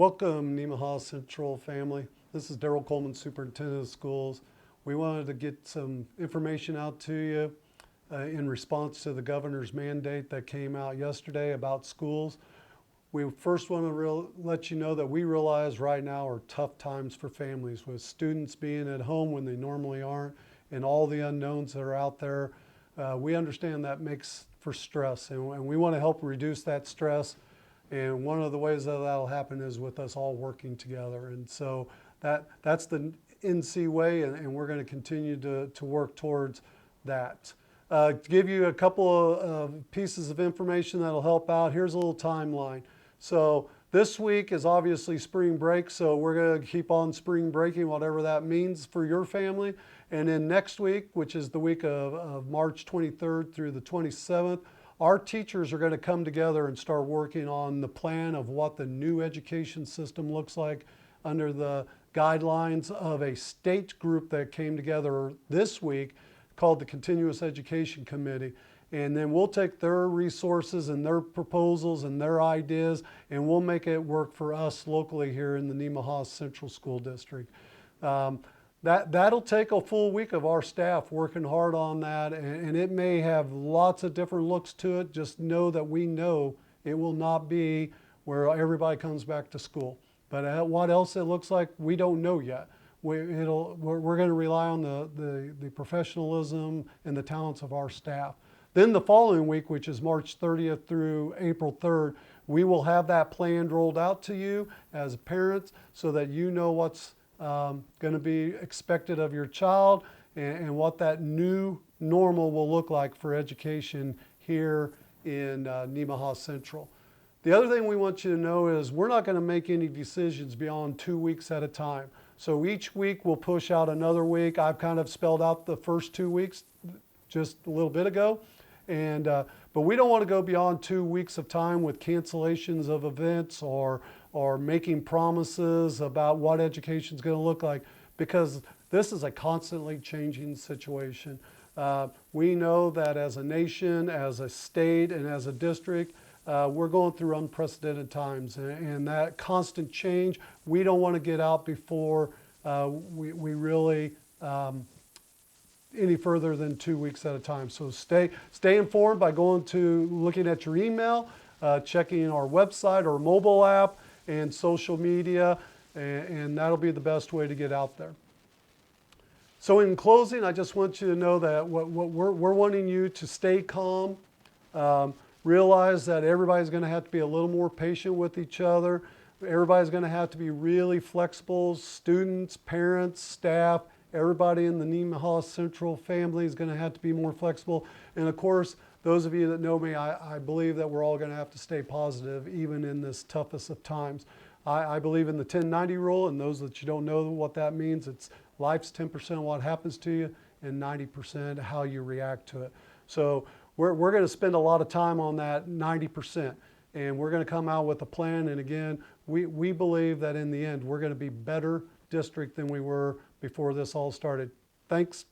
Welcome, Nemaha Central family. This is Daryl Coleman, Superintendent of Schools. We wanted to get some information out to you in response to the governor's mandate that came out yesterday about schools. We first want to let you know that we realize right now are tough times for families, with students being at home when they normally aren't and all the unknowns that are out there. We understand that makes for stress, and we want to help reduce that stress. And one of the ways that that'll happen is with us all working together. And so that's the NC way, and we're going to continue to work towards that. To give you a couple of pieces of information that'll help out, here's a little timeline. So this week is obviously spring break, so we're going to keep on spring breaking, whatever that means for your family. And then next week, which is the week of March 23rd through the 27th, our teachers are going to come together and start working on the plan of what the new education system looks like under the guidelines of a state group that came together this week called the Continuous Education Committee. And then we'll take their resources and their proposals and their ideas, and we'll make it work for us locally here in the Nemaha Central School District. That'll take a full week of our staff working hard on that, and it may have lots of different looks to it. Just know that we know it will not be where everybody comes back to school. But what else it looks like, we don't know yet. We're going to rely on the professionalism and the talents of our staff. Then the following week, which is March 30th through April 3rd, we will have that plan rolled out to you as parents so that you know what's going to be expected of your child and what that new normal will look like for education here in Nemaha Central. The other thing we want you to know is we're not going to make any decisions beyond 2 weeks at a time. So each week we'll push out another week. I've kind of spelled out the first 2 weeks just a little bit ago. But we don't want to go beyond 2 weeks of time with cancellations of events or making promises about what education is going to look like, because this is a constantly changing situation. We know that as a nation, as a state, and as a district, we're going through unprecedented times, and that constant change, we don't want to get out before we really any further than 2 weeks at a time. So stay informed by looking at your email, checking our website or mobile app, and social media, and that'll be the best way to get out there. So in closing, I just want you to know that what we're wanting you to stay calm, realize that everybody's going to have to be a little more patient with each other. Everybody's going to have to be really flexible. Students, parents, staff, everybody in the Nemaha Central family is going to have to be more flexible. And of course, those of you that know me, I believe that we're all going to have to stay positive even in this toughest of times. I believe in the 10-90 rule, and those that you don't know what that means, it's life's 10% of what happens to you and 90% how you react to it. So we're going to spend a lot of time on that 90%, and we're going to come out with a plan. And again, we believe that in the end, we're going to be better district than we were before this all started. Thanks.